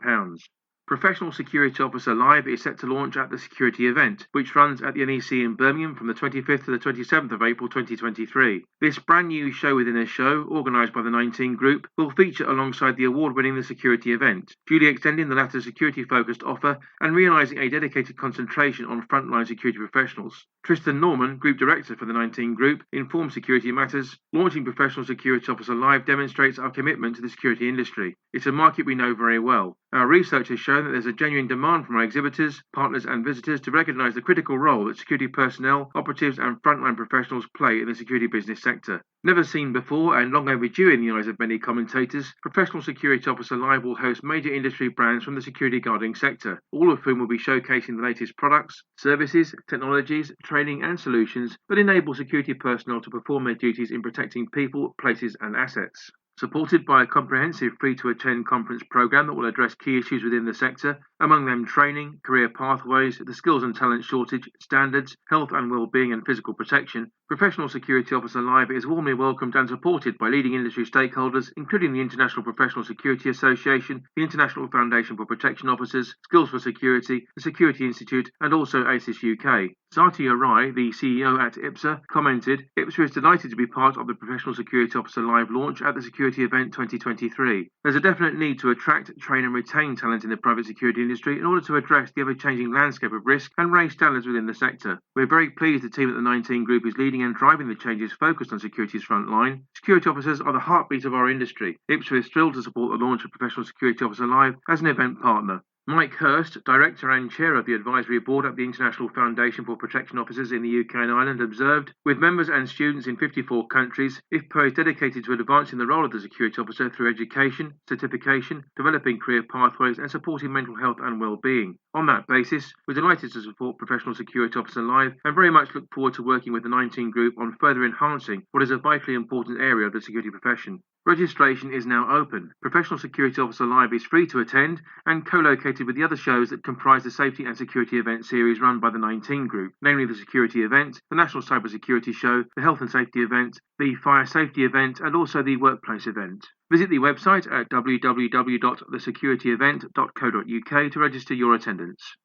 Professional Security Officer Live is set to launch at the Security event, which runs at the NEC in Birmingham from the 25th to the 27th of April 2023. This brand new show within a show, organised by the 19 Group, will feature alongside the award-winning The Security event, duly extending the latter's security-focused offer and realising a dedicated concentration on frontline security professionals. Tristan Norman, Group Director for the 19 Group, informs Security Matters, "Launching Professional Security Officer Live demonstrates our commitment to the security industry. It's a market we know very well. Our research has shown that there's a genuine demand from our exhibitors, partners and visitors to recognise the critical role that security personnel, operatives and frontline professionals play in the security business sector. Never seen before and long overdue in the eyes of many commentators, Professional Security Officer Live will host major industry brands from the security guarding sector, all of whom will be showcasing the latest products, services, technologies, training and solutions that enable security personnel to perform their duties in protecting people, places and assets." Supported by a comprehensive free-to-attend conference programme that will address key issues within the sector, among them training, career pathways, the skills and talent shortage, standards, health and well-being and physical protection. Professional Security Officer Live is warmly welcomed and supported by leading industry stakeholders, including the International Professional Security Association, the International Foundation for Protection Officers, Skills for Security, the Security Institute, and also ACES UK. Satya Rai, the CEO at IPSA, commented, IPSA is delighted to be part of the Professional Security Officer Live launch at the Security Event 2023. There's a definite need to attract, train and retain talent in the private security industry in order to address the ever-changing landscape of risk and raise standards within the sector. We're very pleased the team at the 19 Group is leading and driving the changes focused on security's front line. Security officers are the heartbeat of our industry. IPSA is thrilled to support the launch of Professional Security Officer Live as an event partner. Mike Hurst, Director and Chair of the Advisory Board at the International Foundation for Protection Officers in the UK and Ireland, observed, with members and students in 54 countries, IFPO is dedicated to advancing the role of the security officer through education, certification, developing career pathways and supporting mental health and well-being. On that basis, we're delighted to support Professional Security Officer Live and very much look forward to working with the 19 Group on further enhancing what is a vitally important area of the security profession. Registration is now open. Professional Security Officer Live is free to attend and co-located with the other shows that comprise the Safety and Security Event series run by the 19 Group, namely the Security Event, the National Cyber Security Show, the Health and Safety Event, the Fire Safety Event, and also the Workplace Event. Visit the website at www.thesecurityevent.co.uk to register your attendance.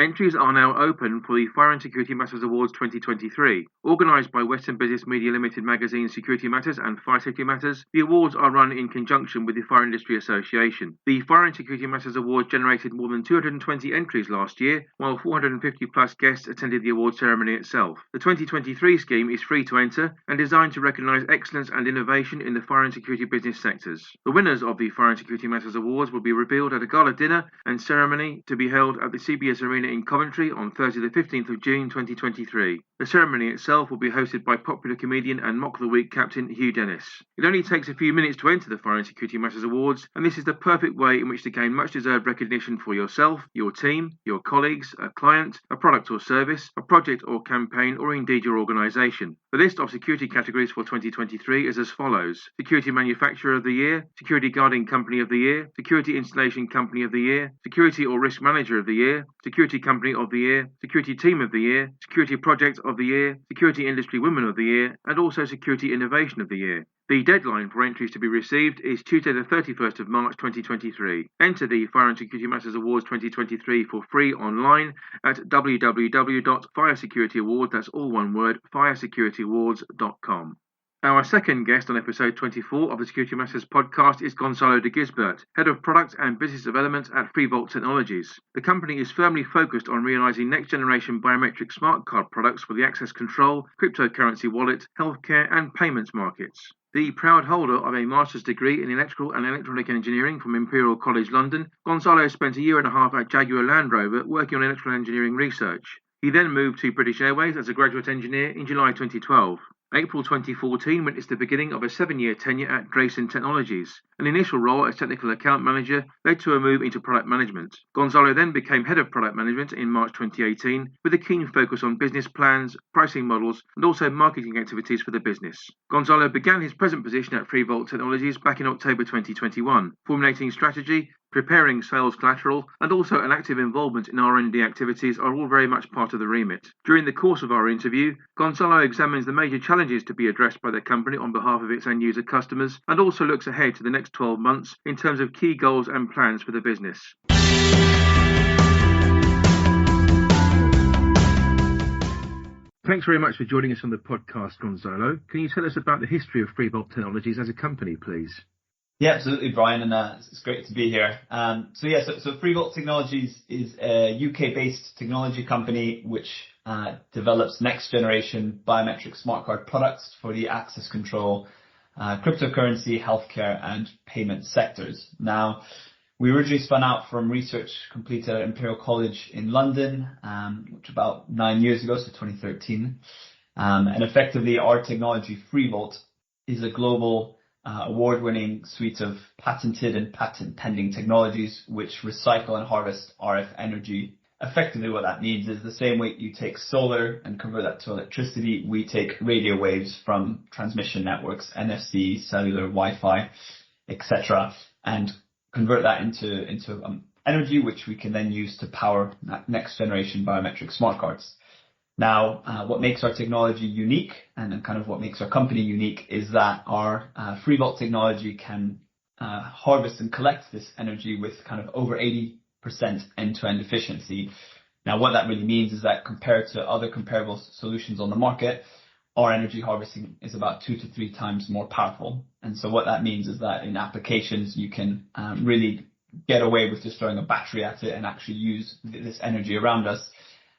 Entries are now open for the Fire and Security Matters Awards 2023. Organised by Western Business Media Limited magazine Security Matters and Fire Safety Matters, the awards are run in conjunction with the Fire Industry Association. The Fire and Security Matters Awards generated more than 220 entries last year, while 450 plus guests attended the award ceremony itself. The 2023 scheme is free to enter and designed to recognise excellence and innovation in the fire and security business sectors. The winners of the Fire and Security Matters Awards will be revealed at a gala dinner and ceremony to be held at the CBS Arena in Coventry on Thursday the 15th of June 2023. The ceremony itself will be hosted by popular comedian and Mock the Week captain Hugh Dennis. It only takes a few minutes to enter the Fire and Security Matters Awards, and this is the perfect way in which to gain much deserved recognition for yourself, your team, your colleagues, a client, a product or service, a project or campaign, or indeed your organisation. The list of security categories for 2023 is as follows: Security Manufacturer of the Year, Security Guarding Company of the Year, Security Installation Company of the Year, Security or Risk Manager of the Year, Security Company of the Year, Security Team of the Year, Security Project of the Year, Security Industry Women of the Year, and also Security Innovation of the Year. The deadline for entries to be received is Tuesday the 31st of March 2023. Enter the Fire and Security Matters Awards 2023 for free online at www.firesecurity.awards, that's all one word, firesecurity.awards.com. Our second guest on episode 24 of the Security Matters podcast is Gonzalo de Gisbert, Head of Product and Business Development at Freevolt Technologies. The company is firmly focused on realising next-generation biometric smart card products for the access control, cryptocurrency wallet, healthcare and payments markets. The proud holder of a master's degree in electrical and electronic engineering from Imperial College London, Gonzalo spent a year and a half at Jaguar Land Rover working on electrical engineering research. He then moved to British Airways as a graduate engineer in July 2012. April 2014 witnessed the beginning of a 7-year tenure at Grayson Technologies. An initial role as technical account manager led to a move into product management. Gonzalo then became head of product management in March 2018 with a keen focus on business plans, pricing models and also marketing activities for the business. Gonzalo began his present position at Freevolt Technologies back in October 2021, formulating strategy, preparing sales collateral, and also an active involvement in R&D activities are all very much part of the remit. During the course of our interview, Gonzalo examines the major challenges to be addressed by the company on behalf of its end-user customers, and also looks ahead to the next 12 months in terms of key goals and plans for the business. Thanks very much for joining us on the podcast, Gonzalo. Can you tell us about the history of Freevolt Technologies as a company, please? Yeah, absolutely, Brian, and it's great to be here. So Freevolt Technologies is a UK-based technology company which develops next-generation biometric smart card products for the access control, cryptocurrency, healthcare, and payment sectors. Now, we originally spun out from research completed at Imperial College in London, which about 9 years ago, so 2013. And effectively, our technology, Freevolt, is a global award-winning suite of patented and patent-pending technologies which recycle and harvest RF energy. Effectively, what that means is the same way you take solar and convert that to electricity, we take radio waves from transmission networks, NFC, cellular, Wi-Fi, etc., and convert that into energy, which we can then use to power next generation biometric smart cards. Now, what makes our technology unique and kind of what makes our company unique is that our Freevolt technology can harvest and collect this energy with kind of over 80% end-to-end efficiency. Now, what that really means is that compared to other comparable solutions on the market, our energy harvesting is about 2 to 3 times more powerful. And so what that means is that in applications, you can really get away with just throwing a battery at it and actually use this energy around us.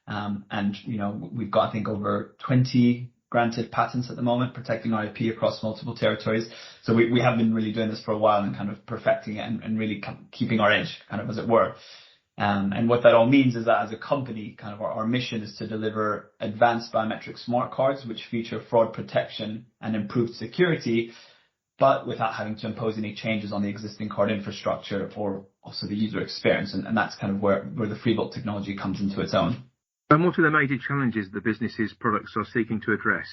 And, you know, we've got, I think, over 20 granted patents at the moment, protecting our IP across multiple territories. So we have been really doing this for a while and kind of perfecting it and really keeping our edge, kind of, as it were. And what that all means is that as a company, kind of our mission is to deliver advanced biometric smart cards, which feature fraud protection and improved security, but without having to impose any changes on the existing card infrastructure or also the user experience. And that's kind of where the Freevolt technology comes into its own. And what are the major challenges the business's products are seeking to address?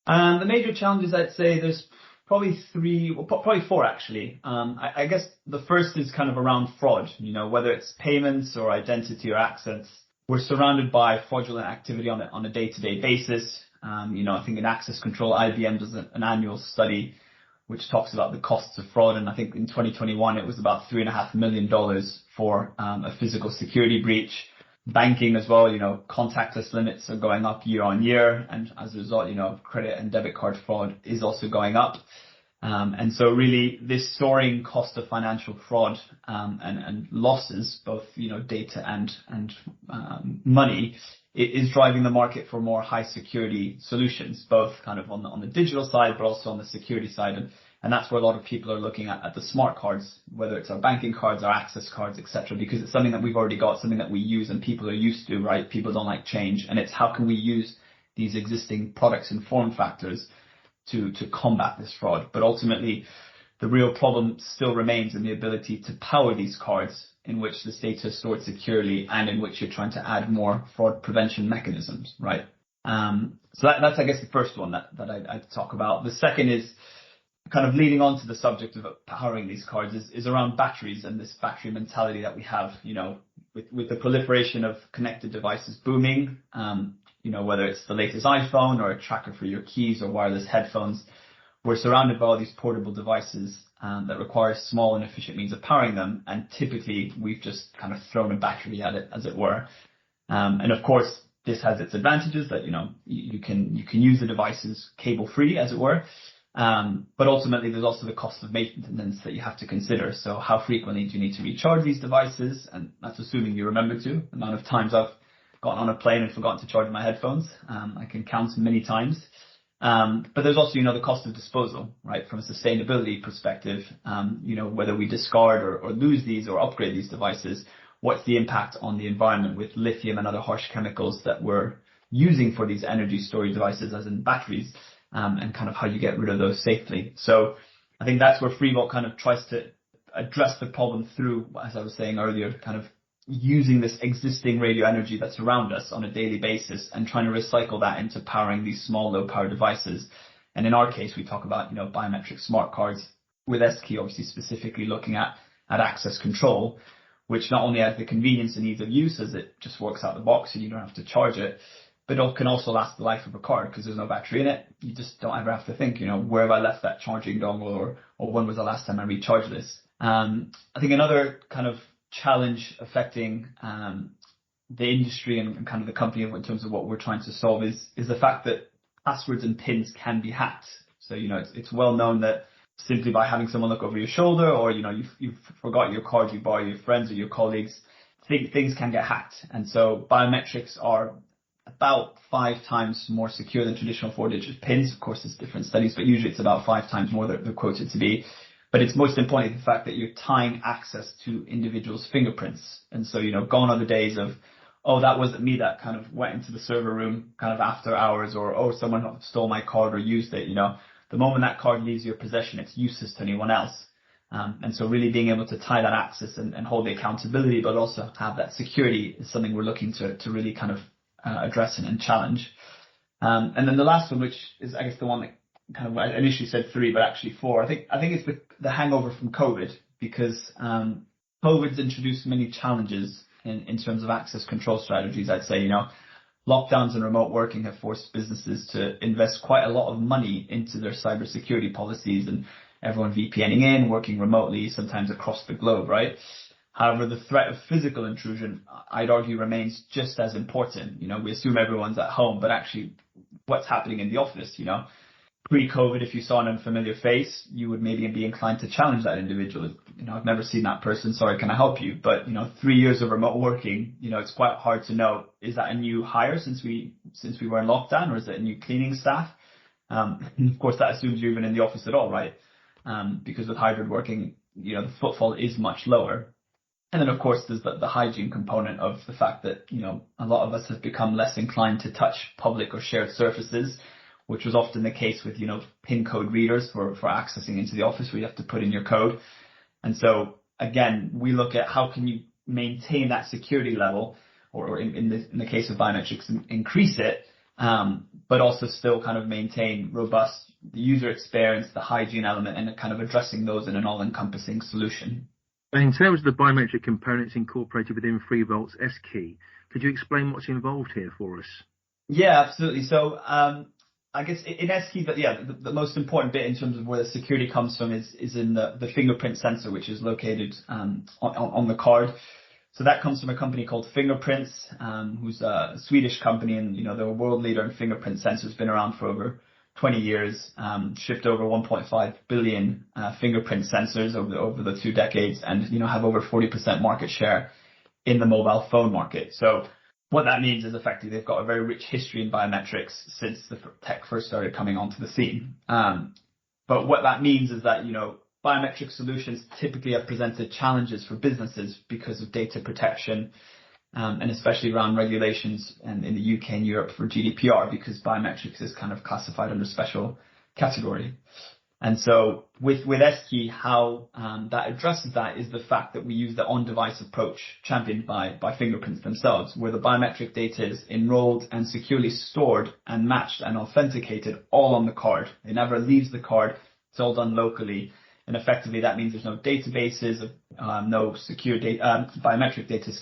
The major challenges, I'd say there's probably 4 actually. I guess the first is kind of around fraud, you know, whether it's payments or identity or access. We're surrounded by fraudulent activity on a day-to-day basis. You know, I think in access control, IBM does an annual study which talks about the costs of fraud. And I think in 2021, it was about $3.5 million for a physical security breach. Banking as well, you know, contactless limits are going up year on year. And as a result, you know, credit and debit card fraud is also going up. And so really this soaring cost of financial fraud and losses, both, you know, data and money, is driving the market for more high security solutions, both kind of on the digital side, but also on the security side. And that's where a lot of people are looking at the smart cards, whether it's our banking cards, our access cards, etc., because it's something that we've already got, something that we use and people are used to, right? People don't like change. And it's how can we use these existing products and form factors to combat this fraud. But ultimately, the real problem still remains in the ability to power these cards in which the data is stored securely and in which you're trying to add more fraud prevention mechanisms, right? So that's, I guess, the first one that I'd talk about. The second is kind of leading on to the subject of powering these cards is around batteries and this battery mentality that we have, you know, with the proliferation of connected devices booming, you know, whether it's the latest iPhone or a tracker for your keys or wireless headphones, we're surrounded by all these portable devices that require small and efficient means of powering them. And typically we've just kind of thrown a battery at it, as it were. And of course, this has its advantages that, you know, you can use the devices cable free, as it were. But ultimately, there's also the cost of maintenance that you have to consider. So how frequently do you need to recharge these devices? And that's assuming you remember to. The amount of times I've gotten on a plane and forgotten to charge my headphones, I can count many times. But there's also, you know, the cost of disposal, right? From a sustainability perspective, you know, whether we discard or lose these or upgrade these devices, what's the impact on the environment with lithium and other harsh chemicals that we're using for these energy storage devices, as in batteries, and kind of how you get rid of those safely. So I think that's where Freevolt kind of tries to address the problem through, as I was saying earlier, kind of using this existing radio energy that's around us on a daily basis and trying to recycle that into powering these small, low power devices. And in our case, we talk about, you know, biometric smart cards with S-Key, obviously specifically looking at access control, which not only has the convenience and ease of use as it just works out the box and you don't have to charge it, but it can also last the life of a card because there's no battery in it. You just don't ever have to think, you know, where have I left that charging dongle or when was the last time I recharged this? I think another kind of challenge affecting the industry and kind of the company in terms of what we're trying to solve is the fact that passwords and pins can be hacked. So, you know, it's well known that simply by having someone look over your shoulder or, you know, you've forgotten your card you borrow your friends or your colleagues, things can get hacked. And so biometrics are about 5 times more secure than traditional 4-digit pins. Of course, there's different studies, but usually it's about 5 times more they're quoted to be. But it's most importantly the fact that you're tying access to individuals' fingerprints. And so, you know, gone are the days of, oh, that wasn't me that kind of went into the server room kind of after hours, or, oh, someone stole my card or used it. You know, the moment that card leaves your possession, it's useless to anyone else. And so really being able to tie that access and hold the accountability, but also have that security is something we're looking to really kind of address and challenge. And then the last one, which is, I guess, the one that kind of I initially said 3, but actually 4. I think it's the hangover from COVID, because COVID's introduced many challenges in terms of access control strategies. I'd say, lockdowns and remote working have forced businesses to invest quite a lot of money into their cybersecurity policies, and everyone VPNing in, working remotely, sometimes across the globe, right? However, the threat of physical intrusion, I'd argue, remains just as important. We assume everyone's at home, but actually what's happening in the office, Pre-COVID, if you saw an unfamiliar face, you would maybe be inclined to challenge that individual. I've never seen that person. Sorry, can I help you? But, 3 years of remote working, it's quite hard to know, is that a new hire since we were in lockdown, or is it a new cleaning staff? And of course, that assumes you're even in the office at all, right? Because with hybrid working, the footfall is much lower. And then, of course, there's the hygiene component of the fact that, a lot of us have become less inclined to touch public or shared surfaces, which was often the case with, PIN code readers for accessing into the office where you have to put in your code. And so, again, we look at how can you maintain that security level, or in the case of biometrics, increase it, but also still kind of maintain robust user experience, the hygiene element, and kind of addressing those in an all-encompassing solution. And in terms of the biometric components incorporated within Freevolt's S-Key, could you explain what's involved here for us? Yeah, absolutely. So, I guess in S-Key, but the most important bit in terms of where the security comes from is in the fingerprint sensor, which is located on the card. So that comes from a company called Fingerprints, who's a Swedish company, and they're a world leader in fingerprint sensors, been around for over 20 years, shipped over 1.5 billion fingerprint sensors over the 2 decades, and have over 40% market share in the mobile phone market. So what that means is effectively they've got a very rich history in biometrics since the tech first started coming onto the scene. But what that means is that, biometric solutions typically have presented challenges for businesses because of data protection, and especially around regulations and in the UK and Europe for GDPR, because biometrics is kind of classified under special category. And so with S-Key, how that addresses that is the fact that we use the on-device approach championed by Fingerprints themselves, where the biometric data is enrolled and securely stored and matched and authenticated all on the card. It never leaves the card. It's all done locally. And effectively, that means there's no databases, no secure biometric data,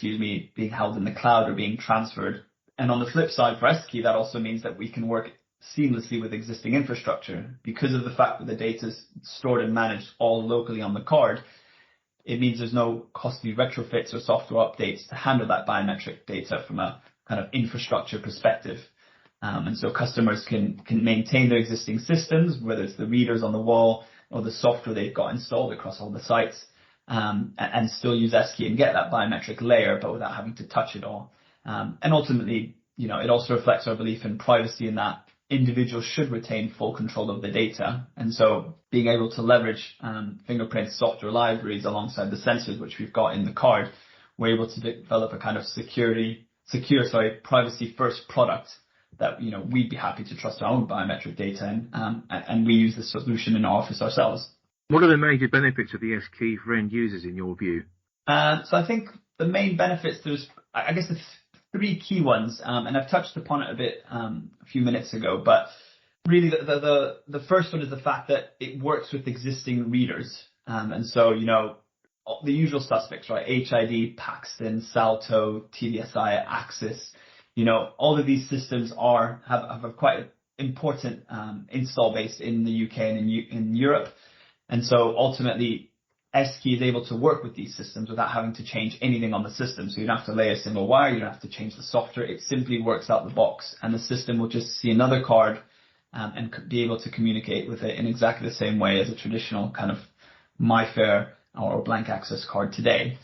being held in the cloud or being transferred. And on the flip side, for S-Key, that also means that we can work seamlessly with existing infrastructure. Because of the fact that the data is stored and managed all locally on the card, it means there's no costly retrofits or software updates to handle that biometric data from a kind of infrastructure perspective. And so customers can maintain their existing systems, whether it's the readers on the wall or the software they've got installed across all the sites, and still use S-Key and get that biometric layer, but without having to touch it all. And ultimately, it also reflects our belief in privacy, in that individuals should retain full control of the data. And so being able to leverage Fingerprint software libraries alongside the sensors which we've got in the card, we're able to develop a kind of privacy first product that we'd be happy to trust our own biometric data in, and we use the solution in our office ourselves. What are the major benefits of the S-Key for end users in your view? So I think the main benefits, there's the 3 key ones, and I've touched upon it a bit a few minutes ago, but really the first one is the fact that it works with existing readers. And so, the usual suspects, right? HID, Paxton, Salto, TDSI, Axis, all of these systems have a quite important install base in the UK and in Europe. And so ultimately, S-Key is able to work with these systems without having to change anything on the system. So you don't have to lay a single wire, you don't have to change the software. It simply works out the box, and the system will just see another card and be able to communicate with it in exactly the same way as a traditional kind of MyFair or blank access card today.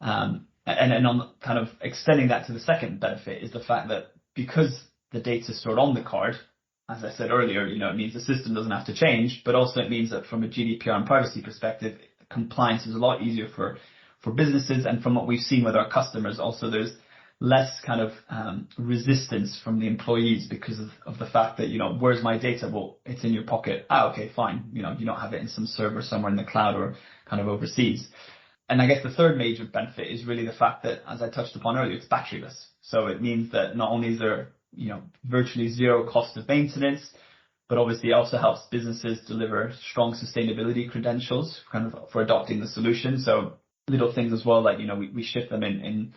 And on kind of extending that to the second benefit is the fact that because the data is stored on the card, as I said earlier, it means the system doesn't have to change, but also it means that from a GDPR and privacy perspective, compliance is a lot easier for businesses. And from what we've seen with our customers, also there's less kind of resistance from the employees because of the fact that, where's my data? Well, it's in your pocket. Okay, fine. You don't have it in some server somewhere in the cloud or kind of overseas. And I guess the third major benefit is really the fact that, as I touched upon earlier, it's batteryless. So it means that not only is there, virtually zero cost of maintenance, but obviously it also helps businesses deliver strong sustainability credentials kind of for adopting the solution. So little things as well, like, we ship them in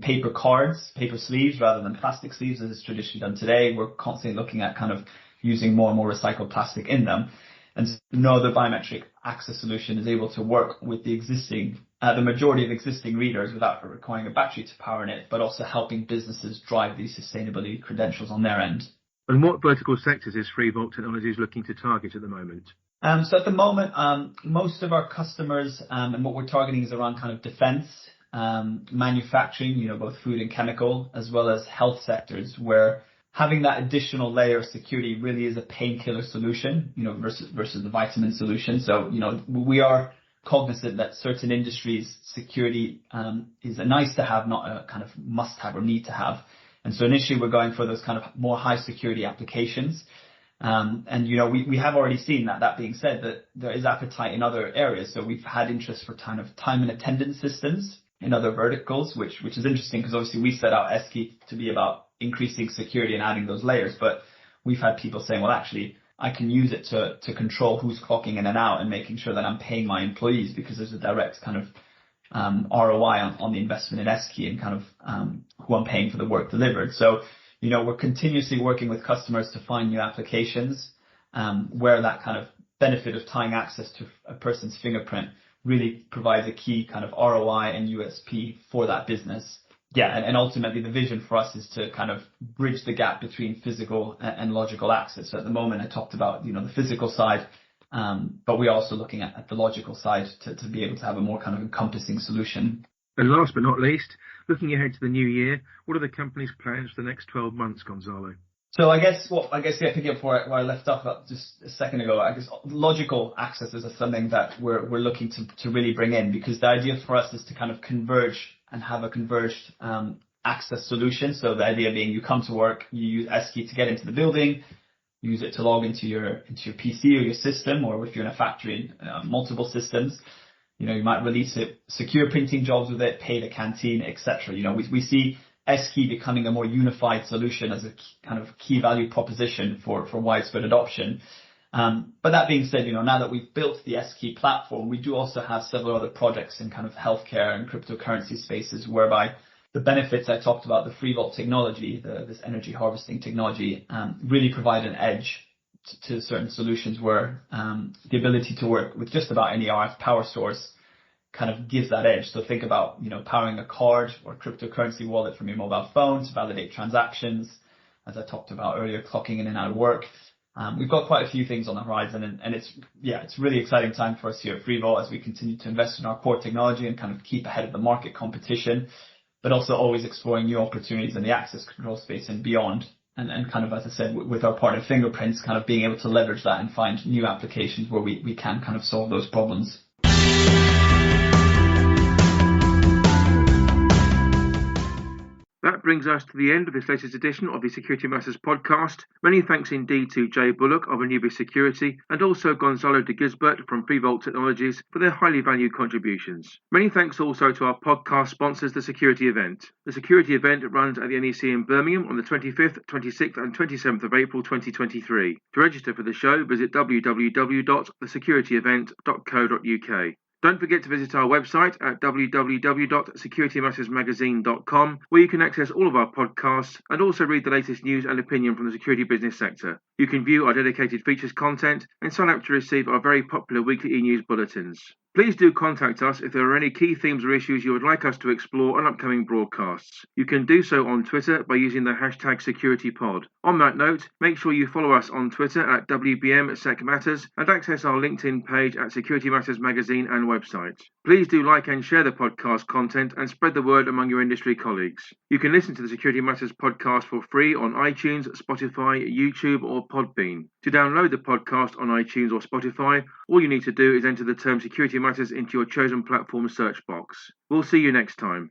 paper cards, paper sleeves rather than plastic sleeves as is traditionally done today. We're constantly looking at kind of using more and more recycled plastic in them. And no other biometric access solution is able to work with the majority of existing readers without requiring a battery to power in it, but also helping businesses drive these sustainability credentials on their end. And what vertical sectors is Freevolt Technologies looking to target at the moment? So at the moment, most of our customers and what we're targeting is around kind of defense, manufacturing, both food and chemical, as well as health sectors, where having that additional layer of security really is a painkiller solution, versus the vitamin solution. So, we are cognizant that certain industries security is a nice to have, not a kind of must have or need to have. And so initially we're going for those kind of more high security applications. And we have already seen that. That being said, that there is appetite in other areas. So we've had interest for kind of time and attendance systems in other verticals, which is interesting because obviously we set out Esky to be about increasing security and adding those layers. But we've had people saying, well, actually, I can use it to control who's clocking in and out and making sure that I'm paying my employees, because there's a direct kind of ROI on the investment in Esky and kind of who I'm paying for the work delivered. So, we're continuously working with customers to find new applications where that kind of benefit of tying access to a person's fingerprint really provides a key kind of ROI and USP for that business. Yeah, and ultimately the vision for us is to kind of bridge the gap between physical and logical access. So at the moment I talked about, the physical side, but we're also looking at the logical side to be able to have a more kind of encompassing solution. And last but not least, looking ahead to the new year, what are the company's plans for the next 12 months, Gonzalo? So picking up where I left off just a second ago, I guess logical access is something that we're looking to really bring in, because the idea for us is to kind of converge and have a converged access solution. So the idea being you come to work, you use Esky to get into the building, use it to log into your PC or your system, or if you're in a factory, multiple systems. You might release it, secure printing jobs with it, pay the canteen, etc. We see Esky becoming a more unified solution as a kind of key value proposition for widespread adoption. But that being said, now that we've built the Esky platform, we do also have several other projects in kind of healthcare and cryptocurrency spaces, whereby the benefits I talked about, the Freevolt technology, this energy harvesting technology, really provide an edge to certain solutions where the ability to work with just about any RF power source kind of gives that edge. So think about, powering a card or cryptocurrency wallet from your mobile phone to validate transactions. As I talked about earlier, clocking in and out of work. We've got quite a few things on the horizon, and it's really exciting time for us here at Freevolt as we continue to invest in our core technology and kind of keep ahead of the market competition, but also always exploring new opportunities in the access control space and beyond. And kind of, as I said, with our partner Fingerprints, kind of being able to leverage that and find new applications where we can kind of solve those problems. That brings us to the end of this latest edition of the Security Matters podcast. Many thanks indeed to Jay Bullock of Anubis Security and also Gonzalo de Gisbert from Freevolt Technologies for their highly valued contributions. Many thanks also to our podcast sponsors, The Security Event. The Security Event runs at the NEC in Birmingham on the 25th, 26th and 27th of April 2023. To register for the show, visit www.thesecurityevent.co.uk. Don't forget to visit our website at www.securitymattersmagazine.com, where you can access all of our podcasts and also read the latest news and opinion from the security business sector. You can view our dedicated features content and sign up to receive our very popular weekly e-news bulletins. Please do contact us if there are any key themes or issues you would like us to explore on upcoming broadcasts. You can do so on Twitter by using the hashtag SecurityPod. On that note, make sure you follow us on Twitter at WBMSecMatters and access our LinkedIn page at Security Matters Magazine and website. Please do like and share the podcast content and spread the word among your industry colleagues. You can listen to the Security Matters podcast for free on iTunes, Spotify, YouTube or Podbean. To download the podcast on iTunes or Spotify, all you need to do is enter the term Security Matters into your chosen platform search box. We'll see you next time.